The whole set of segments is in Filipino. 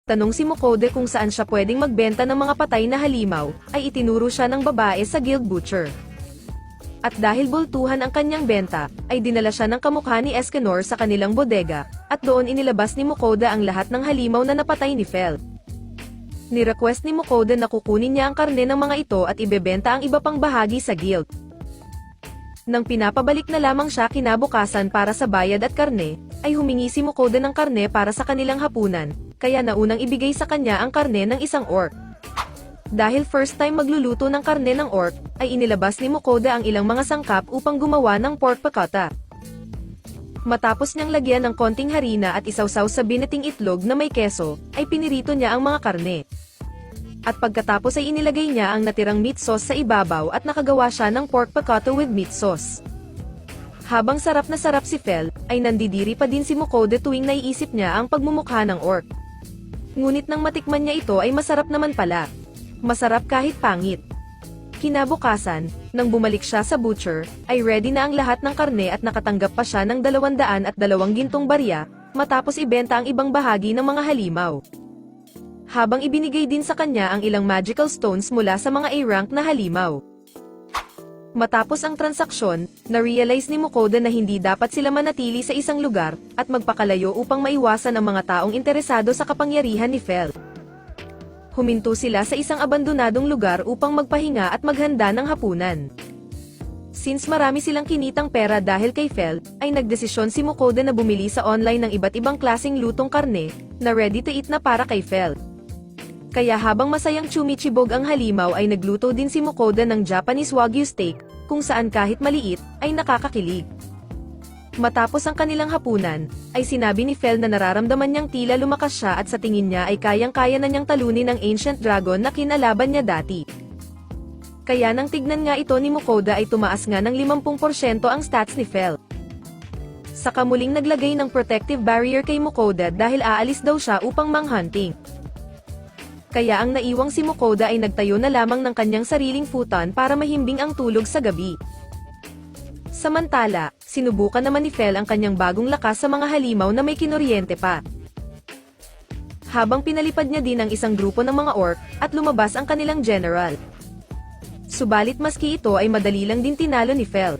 Tanong si Mokode kung saan siya pwedeng magbenta ng mga patay na halimaw, ay itinuro siya ng babae sa guild butcher. At dahil bultuhan ang kanyang benta, ay dinala siya ng kamukha ni Escanor sa kanilang bodega, at doon inilabas ni Mokode ang lahat ng halimaw na napatay ni Fel. Ni-request ni Mokode na kukunin niya ang karne ng mga ito at ibebenta ang iba pang bahagi sa guild. Nang pinapabalik na lamang siya kinabukasan para sa bayad at karne, ay humingi si Mokode ng karne para sa kanilang hapunan, kaya naunang ibigay sa kanya ang karne ng isang orc. Dahil first time magluluto ng karne ng orc, ay inilabas ni Mokode ang ilang mga sangkap upang gumawa ng pork piccata. Matapos niyang lagyan ng konting harina at isawsaw sa biniting itlog na may keso, ay pinirito niya ang mga karne. At pagkatapos ay inilagay niya ang natirang meat sauce sa ibabaw at nakagawa siya ng pork piccata with meat sauce. Habang sarap na sarap si Fel, ay nandidiri pa din si Mokode tuwing naiisip niya ang pagmumukha ng orc. Ngunit nang matikman niya ito ay masarap naman pala. Masarap kahit pangit. Kinabukasan, nang bumalik siya sa butcher, ay ready na ang lahat ng karne at nakatanggap pa siya ng 202 gintong barya, matapos ibenta ang ibang bahagi ng mga halimaw. Habang ibinigay din sa kanya ang ilang magical stones mula sa mga A-rank na halimaw. Matapos ang transaksyon, na-realize ni Mokode na hindi dapat sila manatili sa isang lugar, at magpakalayo upang maiwasan ang mga taong interesado sa kapangyarihan ni Fel. Huminto sila sa isang abandonadong lugar upang magpahinga at maghanda ng hapunan. Since marami silang kinitang pera dahil kay Fel, ay nagdesisyon si Mokode na bumili sa online ng iba't ibang klaseng lutong karne, na ready to eat na para kay Fel. Kaya habang masayang chumichibog ang halimaw ay nagluto din si Mokode ng Japanese Wagyu steak, kung saan kahit maliit, ay nakakakilig. Matapos ang kanilang hapunan, ay sinabi ni Fel na nararamdaman niyang tila lumakas siya at sa tingin niya ay kayang-kaya na niyang talunin ang ancient dragon na kinalaban niya dati. Kaya nang tignan nga ito ni Mokode ay tumaas nga ng 50% ang stats ni Fel. Saka muling naglagay ng protective barrier kay Mokode dahil aalis daw siya upang manghunting. Kaya ang naiwang si Mokode ay nagtayo na lamang ng kanyang sariling futon para mahimbing ang tulog sa gabi. Samantala, sinubukan naman ni Fel ang kanyang bagong lakas sa mga halimaw na may kinuryente pa. Habang pinalipad niya din ang isang grupo ng mga orc, at lumabas ang kanilang general. Subalit maski ito ay madali lang din tinalo ni Fel.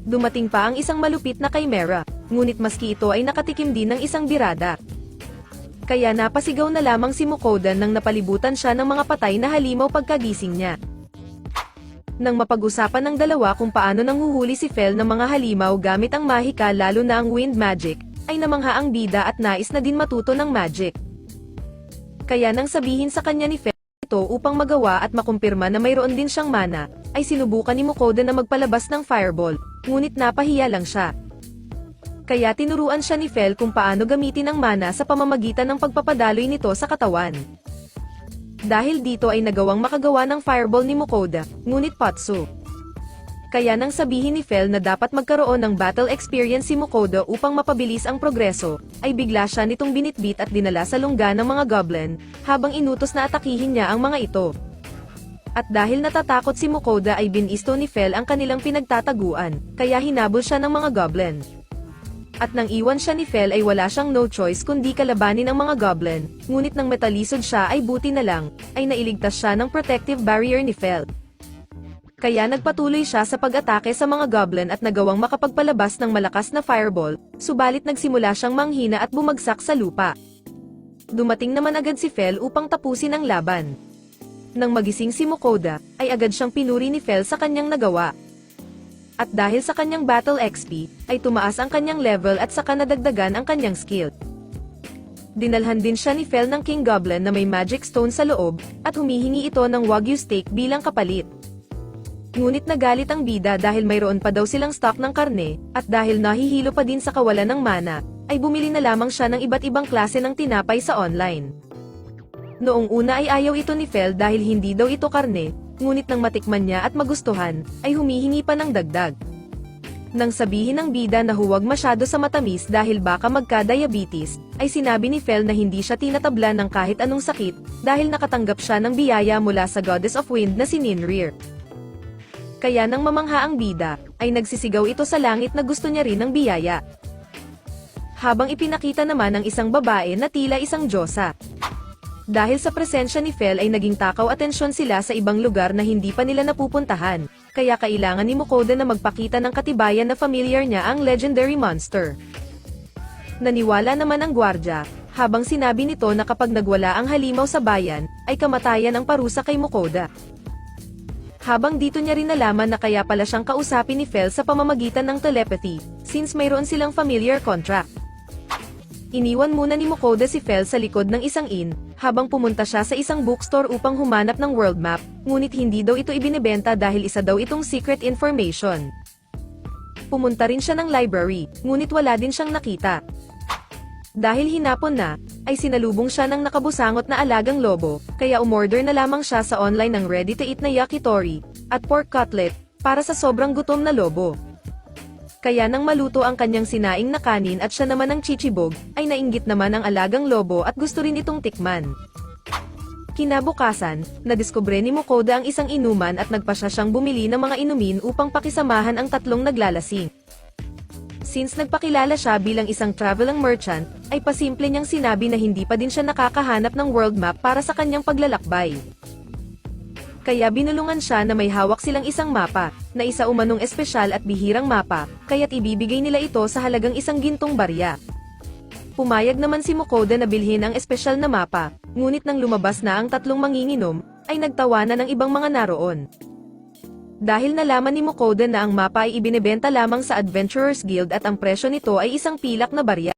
Dumating pa ang isang malupit na chimera, ngunit maski ito ay nakatikim din ng isang birada. Kaya napasigaw na lamang si Mokode nang napalibutan siya ng mga patay na halimaw pagkagising niya. Nang mapag-usapan ng dalawa kung paano nanghuhuli si Fel ng mga halimaw gamit ang mahika lalo na ang wind magic, ay namangha ang bida at nais na din matuto ng magic. Kaya nang sabihin sa kanya ni Fel ito upang magawa at makumpirma na mayroon din siyang mana, ay sinubukan ni Mokode na magpalabas ng fireball, ngunit napahiya lang siya. Kaya tinuruan siya ni Fel kung paano gamitin ang mana sa pamamagitan ng pagpapadaloy nito sa katawan. Dahil dito ay nagawang makagawa ng fireball ni Mokode, ngunit patso. Kaya nang sabihin ni Fel na dapat magkaroon ng battle experience si Mokode upang mapabilis ang progreso, ay bigla siya nitong binitbit at dinala sa lungga ng mga goblin, habang inutos na atakihin niya ang mga ito. At dahil natatakot si Mokode ay binisto ni Fel ang kanilang pinagtataguan, kaya hinabol siya ng mga goblin. At nang iwan siya ni Fel ay wala siyang no choice kundi kalabanin ang mga goblin, ngunit nang metalisod siya ay buti na lang, ay nailigtas siya ng protective barrier ni Fel. Kaya nagpatuloy siya sa pag-atake sa mga goblin at nagawang makapagpalabas ng malakas na fireball, subalit nagsimula siyang manghina at bumagsak sa lupa. Dumating naman agad si Fel upang tapusin ang laban. Nang magising si Mokode, ay agad siyang pinuri ni Fel sa kanyang nagawa. At dahil sa kanyang battle XP, ay tumaas ang kanyang level at saka nadagdagan ang kanyang skill. Dinalhan din siya ni Fel ng King Goblin na may magic stone sa loob, at humihingi ito ng Wagyu steak bilang kapalit. Ngunit nagalit ang bida dahil mayroon pa daw silang stock ng karne, at dahil nahihilo pa din sa kawalan ng mana, ay bumili na lamang siya ng iba't ibang klase ng tinapay sa online. Noong una ay ayaw ito ni Fel dahil hindi daw ito karne, ngunit nang matikman niya at magustuhan, ay humihingi pa ng dagdag. Nang sabihin ng bida na huwag masyado sa matamis dahil baka magka-diabetes, ay sinabi ni Fel na hindi siya tinatabla ng kahit anong sakit, dahil nakatanggap siya ng biyaya mula sa Goddess of Wind na si Ninrir. Kaya nang mamangha ang bida, ay nagsisigaw ito sa langit na gusto niya rin ng biyaya. habang ipinakita naman ang isang babae na tila isang diyosa. Dahil sa presensya ni Fel ay naging takaw atensyon sila sa ibang lugar na hindi pa nila napupuntahan, kaya kailangan ni Mukoda na magpakita ng katibayan na familiar niya ang legendary monster. Naniwala naman ang gwardya, habang sinabi nito na kapag nagwala ang halimaw sa bayan, ay kamatayan ang parusa kay Mukoda. Habang dito niya rin nalaman na kaya pala siyang kausapin ni Fel sa pamamagitan ng telepathy, since mayroon silang familiar contract. Iniwan muna ni Mukoda si Fel sa likod ng isang inn, habang pumunta siya sa isang bookstore upang humanap ng world map, ngunit hindi daw ito ibinebenta dahil isa daw itong secret information. Pumunta rin siya ng library, ngunit wala din siyang nakita. Dahil hinapon na, ay sinalubong siya ng nakabusangot na alagang lobo, kaya umorder na lamang siya sa online ng ready-to-eat na yakitori, at pork cutlet, para sa sobrang gutom na lobo. Kaya nang maluto ang kanyang sinaing na kanin at siya naman ang chichibog, ay nainggit naman ang alagang lobo at gusto rin itong tikman. Kinabukasan, nadiskubre ni Mukoda ang isang inuman at nagpasya siyang bumili ng mga inumin upang pakisamahan ang tatlong naglalasing. Since nagpakilala siya bilang isang traveling merchant, ay pasimple niyang sinabi na hindi pa din siya nakakahanap ng world map para sa kanyang paglalakbay. Kaya binulungan siya na may hawak silang isang mapa, na isa umanong espesyal at bihirang mapa, kaya't ibibigay nila ito sa halagang 1 gintong barya. Pumayag naman si Mukoda na bilhin ang espesyal na mapa, ngunit nang lumabas na ang tatlong manginginom, ay nagtawanan ng ibang mga naroon. Dahil nalaman ni Mukoda na ang mapa ay ibinebenta lamang sa Adventurers Guild at ang presyo nito ay 1 pilak na barya.